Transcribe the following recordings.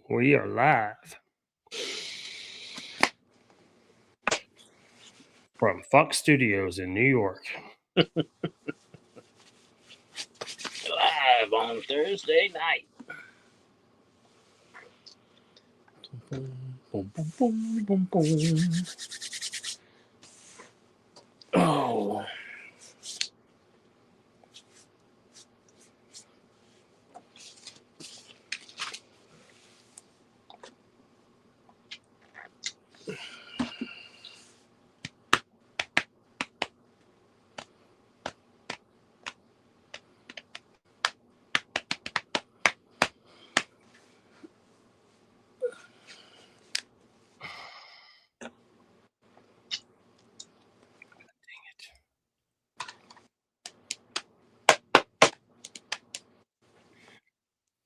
We are live from Fox Studios in New York. Live on Thursday night. Oh.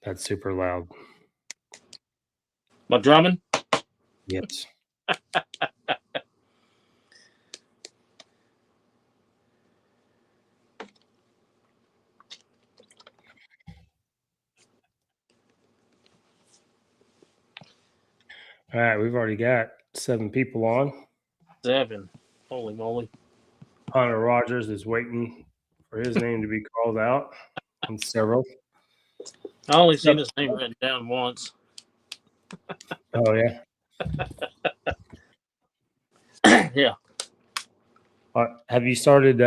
That's super loud. My drumming? Yes. All right, we've already got 7 people on. 7. Holy moly. Hunter Rogers is waiting for his name to be called out on several. I only seen his name written down once. Oh, yeah. Yeah. Have you started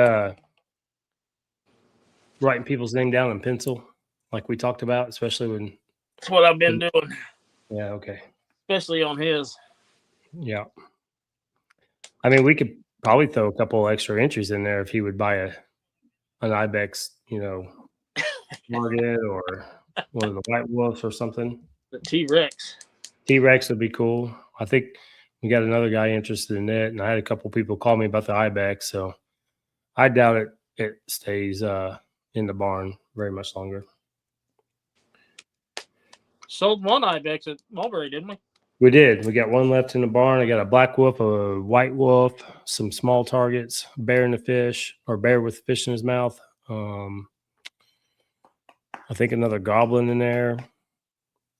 writing people's name down in pencil like we talked about, especially when... That's what I've been doing. Yeah, okay. Especially on his. Yeah. I mean, we could probably throw a couple extra entries in there if he would buy an Ibex, target or one of the White Wolves or something. The T-Rex. T-Rex would be cool. I think we got another guy interested in it, and I had a couple people call me about the Ibex, so I doubt it stays in the barn very much longer. Sold one Ibex at Mulberry, didn't we? We did. We got one left in the barn. I got a black wolf, a white wolf, some small targets, bear in the fish, or bear with fish in his mouth. I think another goblin in there.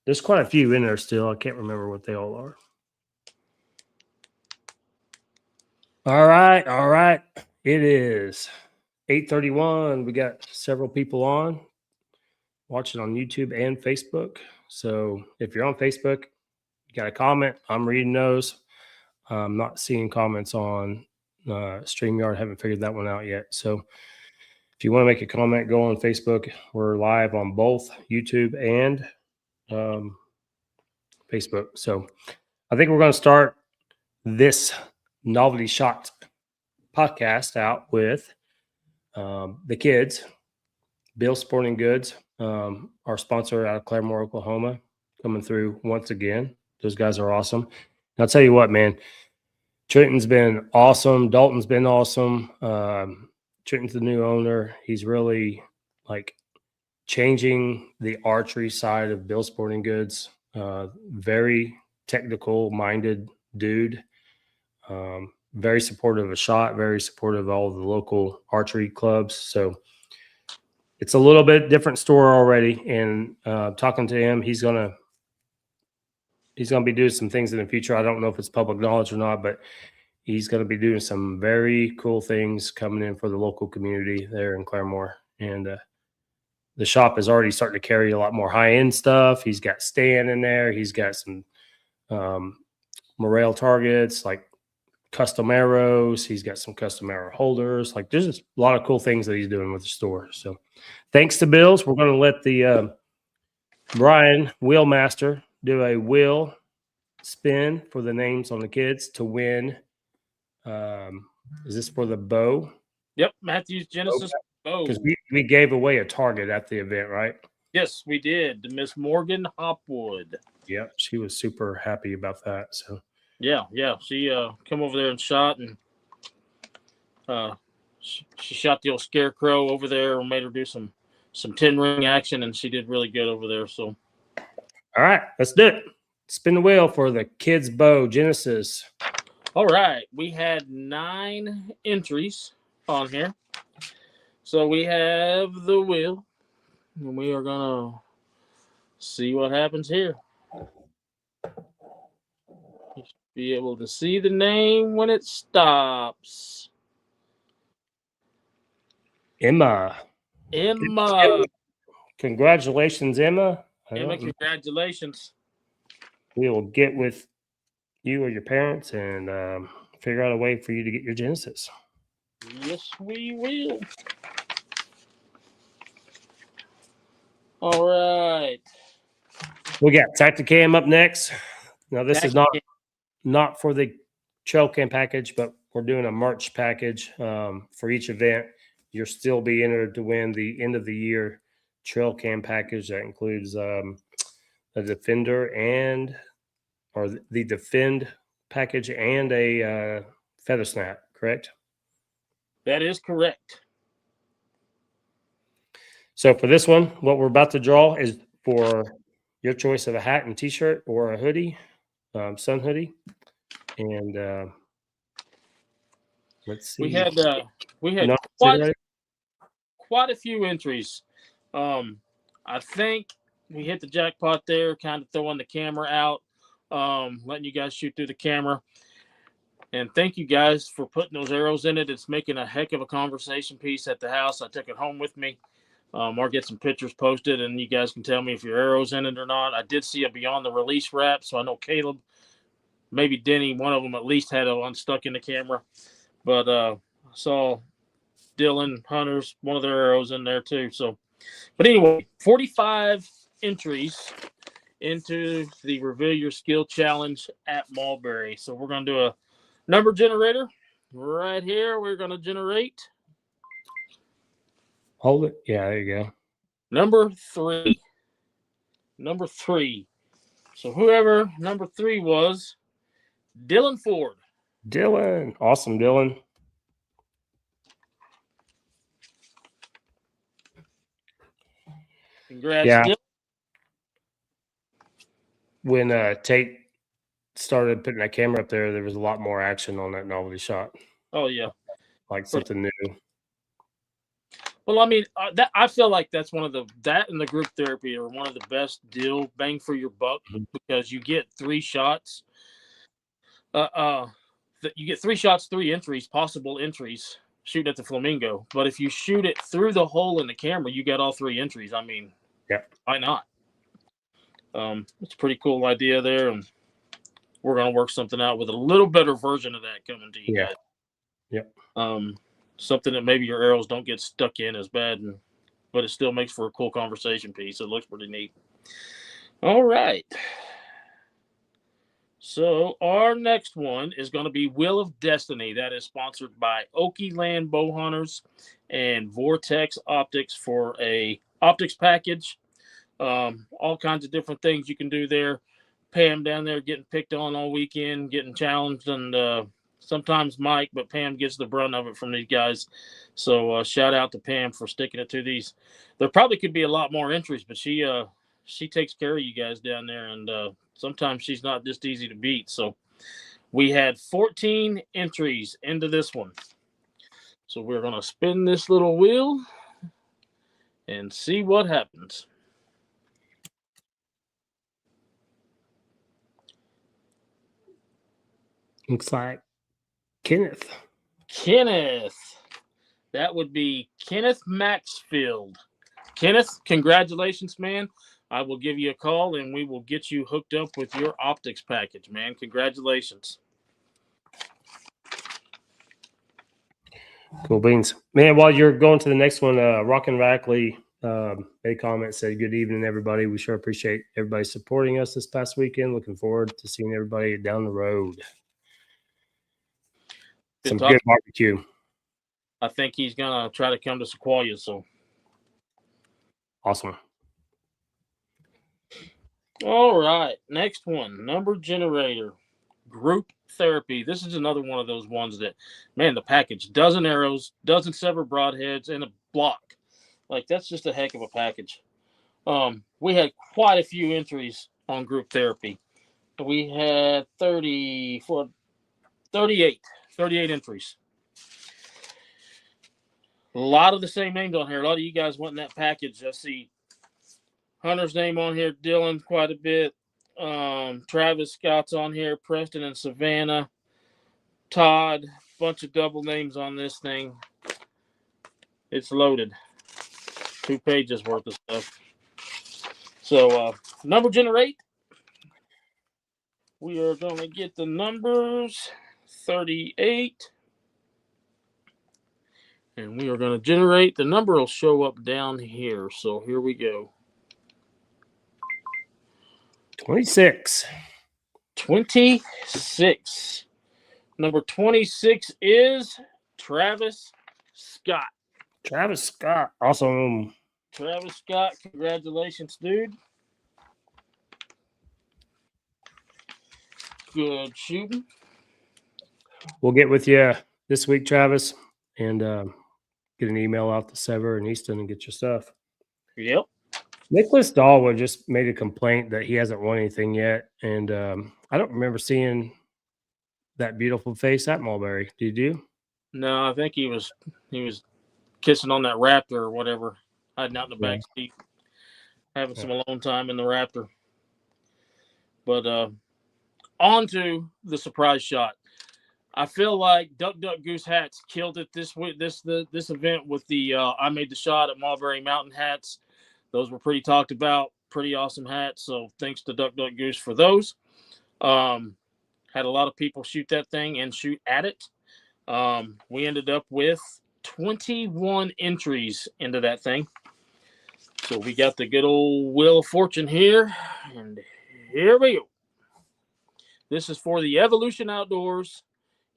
There's quite a few in there still. I can't remember what they all are. All right. It is 8:31. We got several people on watching on YouTube and Facebook. So if you're on Facebook, you got a comment, I'm reading those. I'm not seeing comments on StreamYard. Haven't figured that one out yet. So if you want to make a comment, go on Facebook. We're live on both YouTube and Facebook. So I think we're going to start this novelty shot podcast out with the kids. Bill Sporting Goods, our sponsor out of Claremore, Oklahoma, coming through once again. Those guys are awesome. And I'll tell you what, man, Trenton's been awesome. Dalton's been awesome. Trenton's the new owner. He's really like changing the archery side of Bill Sporting Goods. Very technical minded dude. Very supportive of SHOT, very supportive of all of the local archery clubs. So it's a little bit different store already. And talking to him, he's gonna be doing some things in the future. I don't know if it's public knowledge or not, but he's going to be doing some very cool things coming in for the local community there in Claremore. And the shop is already starting to carry a lot more high-end stuff. He's got stand in there. He's got some morale targets, like custom arrows. He's got some custom arrow holders. Like there's just a lot of cool things that he's doing with the store. So thanks to Bill's, we're going to let the Bryan Wheelmaster do a wheel spin for the names on the kids to win. Is this for the bow? Yep, Matthew's Genesis bow. Because we gave away a target at the event, right? Yes, we did. To Miss Morgan Hopwood. Yep, she was super happy about that. So yeah, she come over there and shot, and she shot the old scarecrow over there and made her do some 10 ring action, and she did really good over there. So, all right, let's do it. Spin the wheel for the kids' bow Genesis. All right, we had 9 entries on here. So we have the wheel, and we are going to see what happens here. Be able to see the name when it stops. Emma. Emma. Congratulations, Emma. Emma, congratulations. We will get with you or your parents and figure out a way for you to get your Genesis. Yes, we will. All right. We got Tacticam up next. Now, this is not for the trail cam package, but we're doing a March package for each event. You'll still be entered to win the end of the year trail cam package that includes a Defender or the Defend package and a Feather Snap, correct? That is correct. So for this one, what we're about to draw is for your choice of a hat and t-shirt or a hoodie, sun hoodie. And let's see. We had No, quite a few entries. I think we hit the jackpot there, kind of throwing the camera out, letting you guys shoot through the camera. And thank you guys for putting those arrows in it. It's making a heck of a conversation piece at the house. I took it home with me. Or get some pictures posted, and you guys can tell me if your arrow's in it or not. I did see a Beyond the Release wrap, so I know Caleb, maybe Denny, one of them at least had it unstuck in the camera. But I saw Dylan, Hunter's, one of their arrows in there too. So, but anyway, 45 entries into the Reveal Your Skill Challenge at Mulberry. So we're going to do a number generator right here. We're going to generate. Hold it. Yeah, there you go. Number 3. Number 3. So whoever number 3 was, Dylan Ford. Dylan. Awesome, Dylan. Congrats, yeah. Dylan. When Tate started putting that camera up there was a lot more action on that novelty shot. Oh, yeah. Like something new. Well, I mean, I feel like that's that and the group therapy are one of the best deal bang for your buck because you get 3 shots. You get 3 shots, 3 entries, possible entries, shooting at the flamingo. But if you shoot it through the hole in the camera, you got all 3 entries. I mean, yeah, why not? It's a pretty cool idea there, and we're gonna work something out with a little better version of that coming to you guys. Yep. Something that maybe your arrows don't get stuck in as bad, but it still makes for a cool conversation piece. It looks pretty neat. All right. So our next one is going to be Wheel of Destiny. That is sponsored by Okie Land Bow Hunters and Vortex Optics for a optics package. All kinds of different things you can do there. Pam down there getting picked on all weekend, getting challenged, and sometimes Mike, but Pam gets the brunt of it from these guys. So shout out to Pam for sticking it to these. There probably could be a lot more entries, but she takes care of you guys down there, and sometimes she's not just easy to beat. So we had 14 entries into this one. So we're going to spin this little wheel and see what happens. Looks like Kenneth. That would be Kenneth Maxfield. Kenneth, congratulations, man. I will give you a call, and we will get you hooked up with your optics package, man. Congratulations. Cool beans. Man, while you're going to the next one, Rockin' Rackley made a comment, said, "Good evening, everybody. We sure appreciate everybody supporting us this past weekend. Looking forward to seeing everybody down the road." Some good barbecue. I think he's going to try to come to Sequoia, so. Awesome. All right. Next one, number generator, group therapy. This is another one of those ones that, man, the package, dozen arrows, dozen severed broadheads, and a block. Like, that's just a heck of a package. We had quite a few entries on group therapy. We had 38 entries. A lot of the same names on here. A lot of you guys want in that package. I see Hunter's name on here, Dylan quite a bit. Travis Scott's on here. Preston and Savannah. Todd. Bunch of double names on this thing. It's loaded. 2 pages worth of stuff. So, number generate. We are going to get the numbers 38. And we are going to generate. The number will show up down here. So here we go. 26. 26. Number 26 is Travis Scott. Travis Scott. Awesome. Travis Scott, congratulations, dude. Good shooting. We'll get with you this week, Travis, and get an email out to Sever and Easton and get your stuff. Yep. Nicholas Dahlwood just made a complaint that he hasn't won anything yet, and I don't remember seeing that beautiful face at Mulberry. Did you? No, I think he was kissing on that Raptor or whatever, hiding out in the back seat, having some alone time in the Raptor. But on to the surprise shot. I feel like Duck Duck Goose hats killed it this week. This event with the I made the shot at Mulberry Mountain hats. Those were pretty talked about, pretty awesome hats. So thanks to Duck Duck Goose for those. Had a lot of people shoot that thing and shoot at it. We ended up with 21 entries into that thing. So we got the good old Wheel of Fortune here, and here we go. This is for the Evolution Outdoors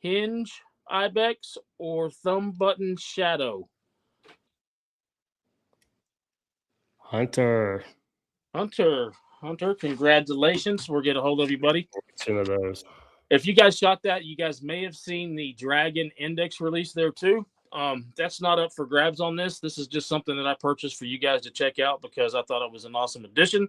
Hinge Ibex or Thumb Button Shadow. Hunter, congratulations. We'll get a hold of you, buddy. Some of those. If you guys shot that, you guys may have seen the Dragon Index release there too. That's not up for grabs on this. This is just something that I purchased for you guys to check out because I thought it was an awesome addition.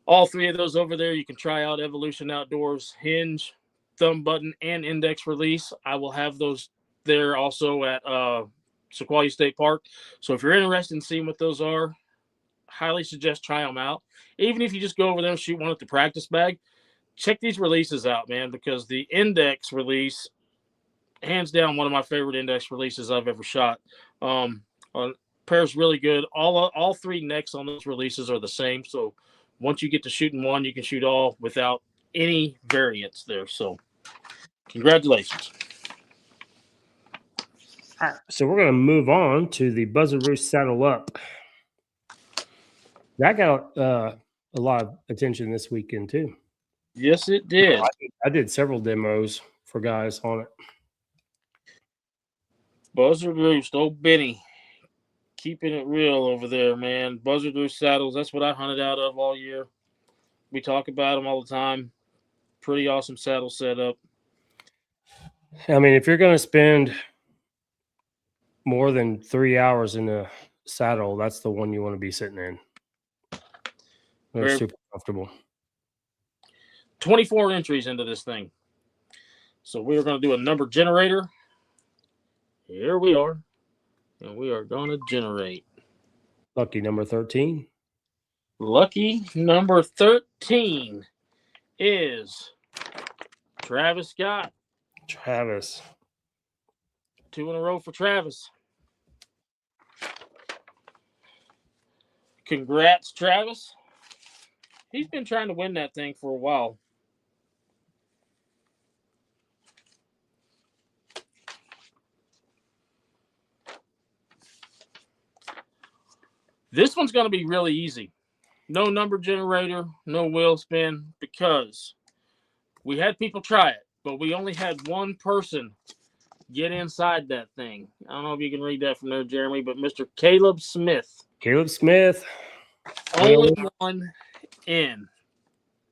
All 3 of those over there, you can try out Evolution Outdoors, Hinge, Thumb Button, and Index release. I will have those there also at Sequoia State Park. So if you're interested in seeing what those are, highly suggest try them out. Even if you just go over there and shoot one at the practice bag, check these releases out, man, because the Index release, hands down, one of my favorite Index releases I've ever shot. Pairs really good. All 3 necks on those releases are the same. So once you get to shooting one, you can shoot all without any variance there. So congratulations. All right, so we're going to move on to the Buzzard Roost Saddle Up. That got a lot of attention this weekend too. Yes, it did. I did several demos for guys on it. Buzzard Roost, old Benny, keeping it real over there, man. Buzzard Roost saddles, that's what I hunted out of all year. We talk about them all the time. Pretty awesome saddle setup. I mean, if you're going to spend more than 3 hours in a saddle, that's the one you want to be sitting in. They're super comfortable. 24 entries into this thing. So we're going to do a number generator. Here we are. And we are going to generate. Lucky number 13. Lucky number 13 is Travis Scott. Travis. 2 in a row for Travis. Congrats, Travis. He's been trying to win that thing for a while. This one's going to be really easy. No number generator, no wheel spin, because we had people try it, but we only had one person get inside that thing. I don't know if you can read that from there, Jeremy, but Mr. Caleb Smith. Caleb Smith. Only one in.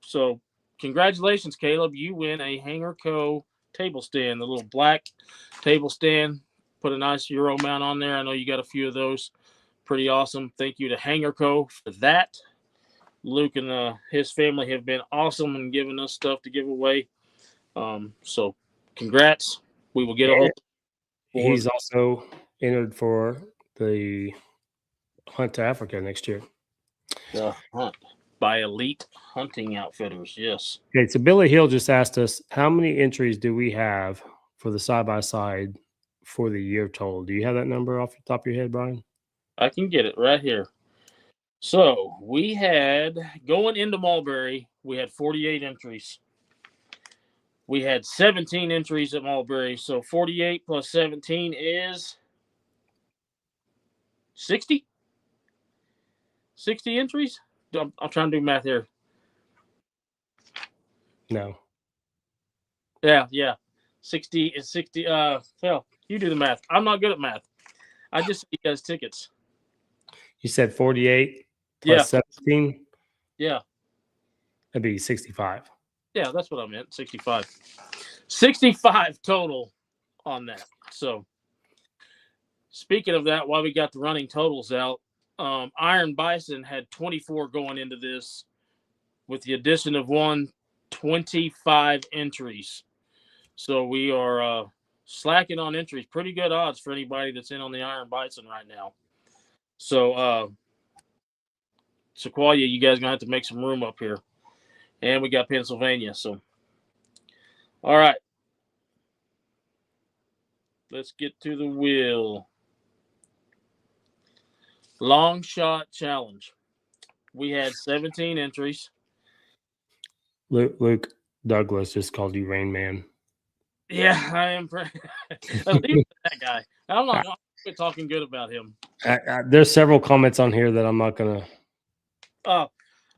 So congratulations, Caleb. You win a Hanger Co. table stand, the little black table stand. Put a nice Euro mount on there. I know you got a few of those. Pretty awesome. Thank you to Hanger Co. for that. Luke and his family have been awesome in giving us stuff to give away. So congrats. We will get a hold. He's also entered for the Hunt to Africa next year. The hunt. by Elite Hunting Outfitters. Yes. Okay, so Billy Hill just asked us, how many entries do we have for the side-by-side for the year total? Do you have that number off the top of your head, Brian? I can get it right here. So we had, going into Mulberry, we had 48 entries. We had 17 entries at Mulberry. So 48 plus 17 is 60? 60 entries? I'm trying to do math here. No. Yeah. 60 is 60. Hell, you do the math. I'm not good at math. I just see you guys tickets. You said 48 Yeah. plus 17? Yeah. That'd be 65. Yeah, that's what I meant. 65. 65 total on that. So, speaking of that, while we got the running totals out, Iron Bison had 24 going into this, with the addition of 25 entries. So we are slacking on entries. Pretty good odds for anybody that's in on the Iron Bison right now. So Sequoia, you guys gonna have to make some room up here. And we got Pennsylvania. So, all right. Let's get to the wheel. Long shot challenge. We had 17 entries. Luke Douglas just called you Rain Man. Yeah, I am. At least that guy. I'm not talking good about him. There's several comments on here that I'm not going to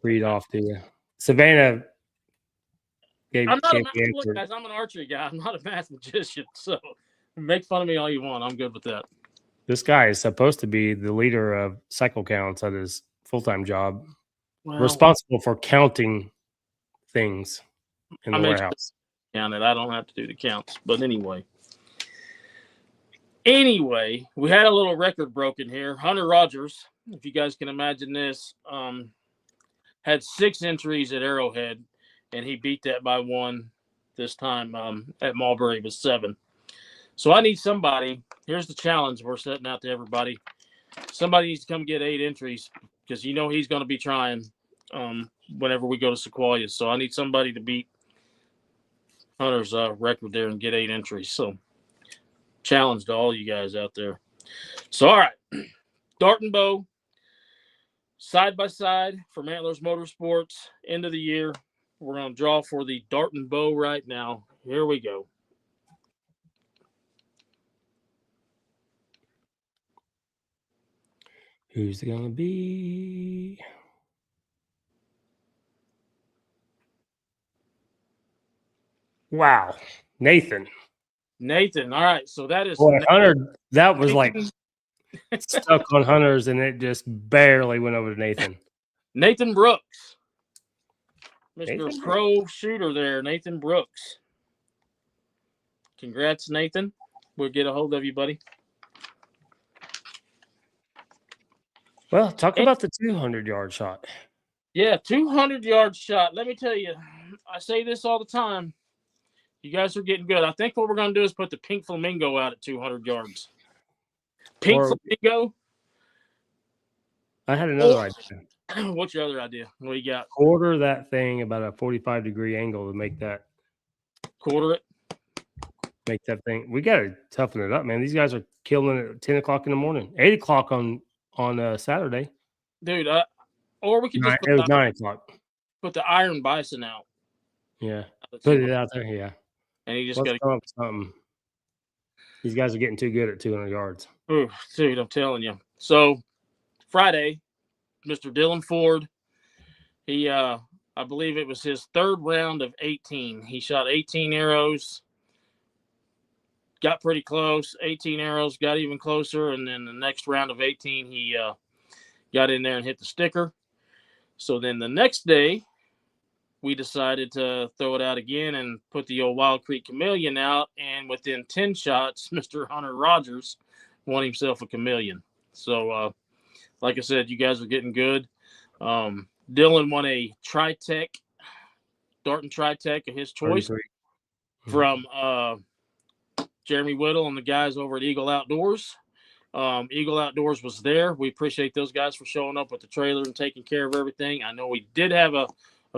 read off to you. Savannah gave I'm not the answer. look, guys, I'm an archery guy. I'm not a math magician. So make fun of me all you want. I'm good with that. This guy is supposed to be the leader of cycle counts at his full-time job, responsible for counting things in the warehouse. Count it. I don't have to do the counts. But anyway, we had a little record broken here. Hunter Rogers, if you guys can imagine this, had 6 entries at Arrowhead, and he beat that by 1 this time. At Mulberry was 7. So I need somebody. Here's the challenge we're setting out to everybody. Somebody needs to come get 8 entries, because he's going to be trying whenever we go to Sequoia. So I need somebody to beat Hunter's record there and get 8 entries. So challenge to all you guys out there. So, all right. Dart and bow, side by side from Antlers Motorsports, end of the year. We're going to draw for the dart and bow right now. Here we go. Who's it going to be? Wow. Nathan. All right. So that is. Boy, Hunter, that was like stuck on Hunter's, and it just barely went over to Nathan. Nathan Brooks. Mr. Pro Shooter there, Nathan Brooks. Congrats, Nathan. We'll get a hold of you, buddy. Well, talk about the 200-yard shot. Yeah, 200-yard shot. Let me tell you, I say this all the time. You guys are getting good. I think what we're going to do is put the pink flamingo out at 200 yards. Flamingo? I had another idea. What's your other idea? What do you got? Quarter that thing about a 45-degree angle to make that. Quarter it? Make that thing. We got to toughen it up, man. These guys are killing it at 10 o'clock in the morning. 8 o'clock on Saturday. Dude, or we could just it was 9 o'clock. Put the Iron Bison out. Yeah. Put it out there, yeah. And he just got to come up with something. These guys are getting too good at 200 yards. Ooh, dude, I'm telling you. So, Friday, Mr. Dylan Ford, he, I believe it was his 3rd round of 18. He shot 18 arrows, got pretty close, 18 arrows, got even closer, and then the next round of 18, he got in there and hit the sticker. So then the next day, we decided to throw it out again and put the old Wild Creek Chameleon out. And within 10 shots, Mr. Hunter Rogers won himself a chameleon. So, like I said, you guys are getting good. Dylan won a Tri-Tech, Dart and Tri-Tech of his choice from Jeremy Whittle and the guys over at Eagle Outdoors. Eagle Outdoors was there. We appreciate those guys for showing up with the trailer and taking care of everything. I know we did have a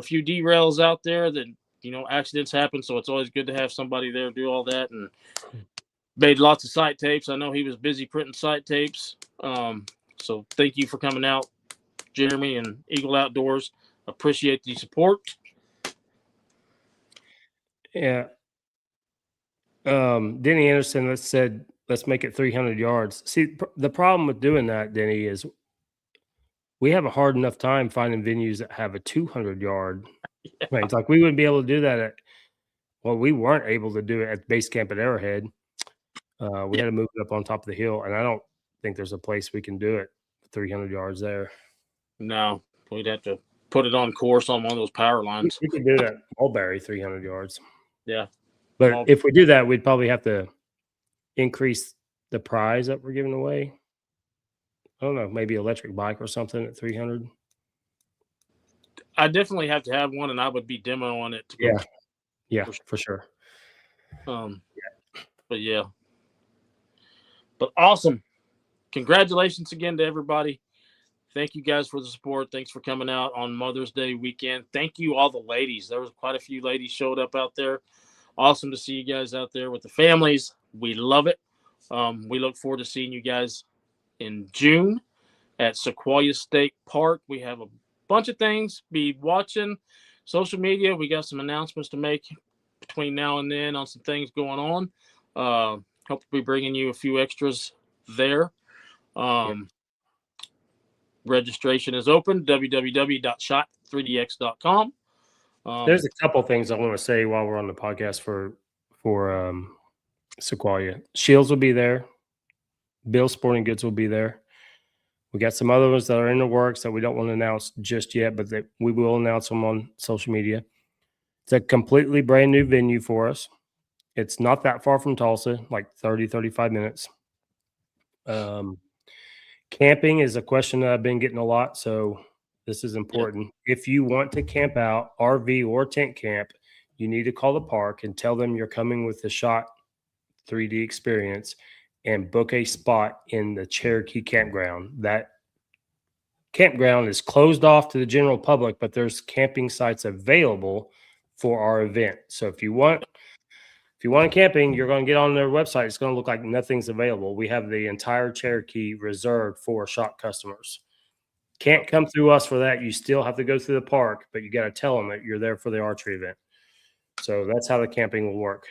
few derails out there that, accidents happen. So it's always good to have somebody there do all that, and made lots of site tapes. I know he was busy printing site tapes. So thank you for coming out, Jeremy and Eagle Outdoors. Appreciate the support. Yeah. Denny Anderson said, let's make it 300 yards. See, the problem with doing that, Denny, is we have a hard enough time finding venues that have a 200-yard range. Like, we wouldn't be able to do that we weren't able to do it at base camp at Arrowhead. We had to move it up on top of the hill, and I don't think there's a place we can do it 300 yards there. No, we'd have to put it on course on one of those power lines. We could do that Mulberry 300 yards. Yeah. But if we do that, we'd probably have to increase the prize that we're giving away. I don't know, maybe electric bike or something at 300. I definitely have to have one, and I would be demoing it. Yeah, for sure. But yeah. But awesome. Congratulations again to everybody. Thank you guys for the support. Thanks for coming out on Mother's Day weekend. Thank you, all the ladies. There was quite a few ladies showed up out there. Awesome to see you guys out there with the families. We love it. We look forward to seeing you guys in June at Sequoia State Park. We have a bunch of things. Be watching social media. We got some announcements to make between now and then on some things going on. Hope to be bringing you a few extras there. Registration is open, www.shot3dx.com. There's a couple things I want to say while we're on the podcast for Sequoia. Shields will be there. Bill Sporting Goods will be there. We got some other ones that are in the works that we don't want to announce just yet, but that we will announce them on social media. It's a completely brand new venue for us. It's not that far from Tulsa, like 30, 35 minutes. Camping is a question that I've been getting a lot, so this is important. If you want to camp out, RV or tent camp, you need to call the park and tell them you're coming with the SHOT 3D experience and book a spot in the Cherokee campground. That campground is closed off to the general public, but there's camping sites available for our event. So if you want camping, you're going to get on their website. It's going to look like nothing's available. We have the entire Cherokee reserved for SHOT customers. Can't come through us for that. You still have to go through the park, but you got to tell them that you're there for the archery event. So that's how the camping will work.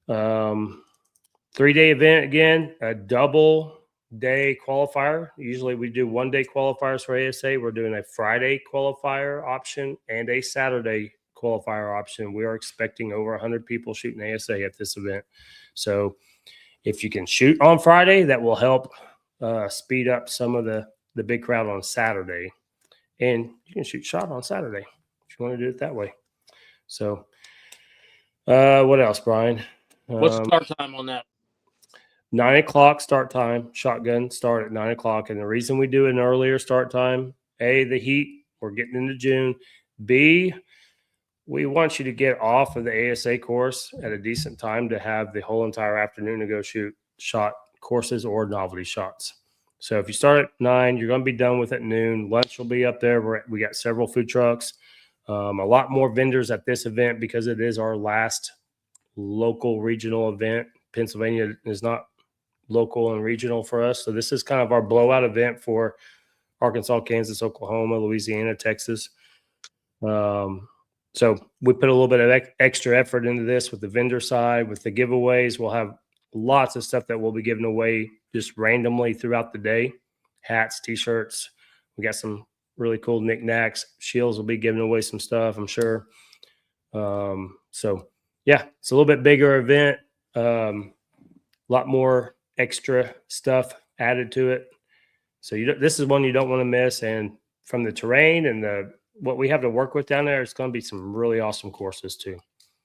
3-day event again, a double day qualifier. Usually we do 1-day qualifiers for ASA. We're doing a Friday qualifier option and a Saturday qualifier option. We are expecting over 100 people shooting ASA at this event. So if you can shoot on Friday, that will help speed up some of the big crowd on Saturday. And you can shoot SHOT on Saturday if you want to do it that way. So what else, Brian? What's the start time on that? 9 o'clock start time. Shotgun start at 9 o'clock. And the reason we do an earlier start time, A, the heat, we're getting into June. B, we want you to get off of the ASA course at a decent time to have the whole entire afternoon to go shoot SHOT courses or novelty shots. So if you start at 9, you're going to be done with at noon. Lunch will be up there. We got several food trucks, a lot more vendors at this event because it is our last local regional event. Pennsylvania is not local and regional for us. So this is kind of our blowout event for Arkansas, Kansas, Oklahoma, Louisiana, Texas. So we put a little bit of extra effort into this with the vendor side, with the giveaways. We'll have lots of stuff that we'll be giving away just randomly throughout the day. Hats, T-shirts. We got some really cool knickknacks. Shields will be giving away some stuff, I'm sure. So, yeah, it's a little bit bigger event. A lot more extra stuff added to it. So this is one you don't want to miss. And from the terrain and what we have to work with down there, it's going to be some really awesome courses too.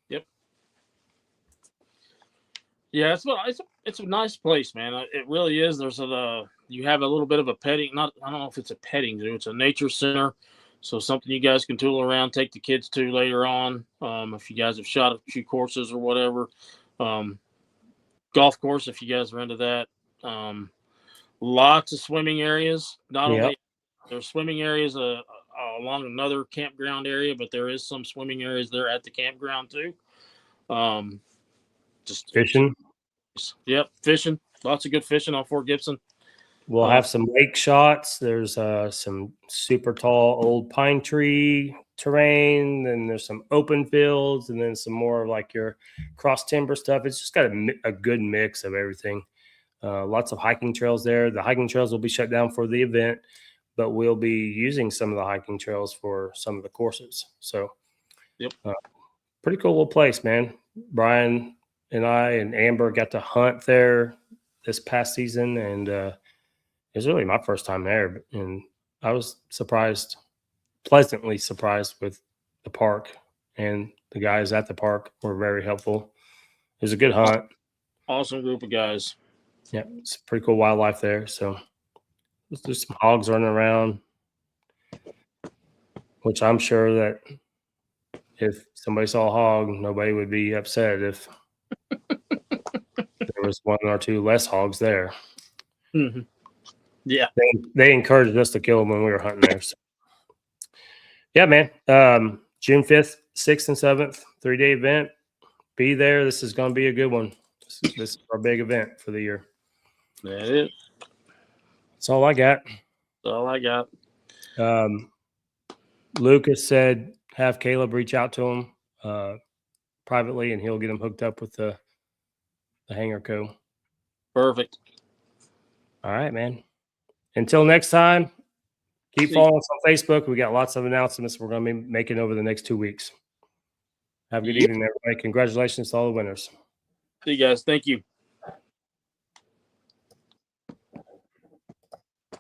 Yep. Yeah, it's a nice place, man. It really is. You have a little bit of a petting. I don't know if it's a petting zoo. It's a nature center, so something you guys can tool around, take the kids to later on. If you guys have shot a few courses or whatever, golf course if you guys are into that. Lots of swimming areas. Not Yep. only there's swimming areas along another campground area, but there is some swimming areas there at the campground too. Just Fishing. Yep, fishing. Lots of good fishing on Fort Gibson. We'll have some lake shots. There's some super tall old pine tree terrain. Then there's some open fields, and then some more like your cross timber stuff. It's just got a good mix of everything. Lots of hiking trails there. The hiking trails will be shut down for the event, but we'll be using some of the hiking trails for some of the courses. So, yep, pretty cool little place, man. Bryan and I and Amber got to hunt there this past season, and it was really my first time there, and I was pleasantly surprised with the park, and the guys at the park were very helpful. It was a good hunt. Awesome group of guys. Yeah, it's pretty cool wildlife there. So there's some hogs running around, which I'm sure that if somebody saw a hog, nobody would be upset if there was one or two less hogs there. Mm-hmm. Yeah, they encouraged us to kill them when we were hunting there. So. Yeah, man. June 5th, 6th, and 7th, 3-day event. Be there. This is going to be a good one. This is our big event for the year. That is. That's all I got. That's all I got. Lucas said have Caleb reach out to him privately, and he'll get him hooked up with the Hanger Co. Perfect. All right, man. Until next time, keep following us on Facebook. We got lots of announcements we're going to be making over the next 2 weeks. Have a good evening, everybody. Congratulations to all the winners. See you guys. Thank you.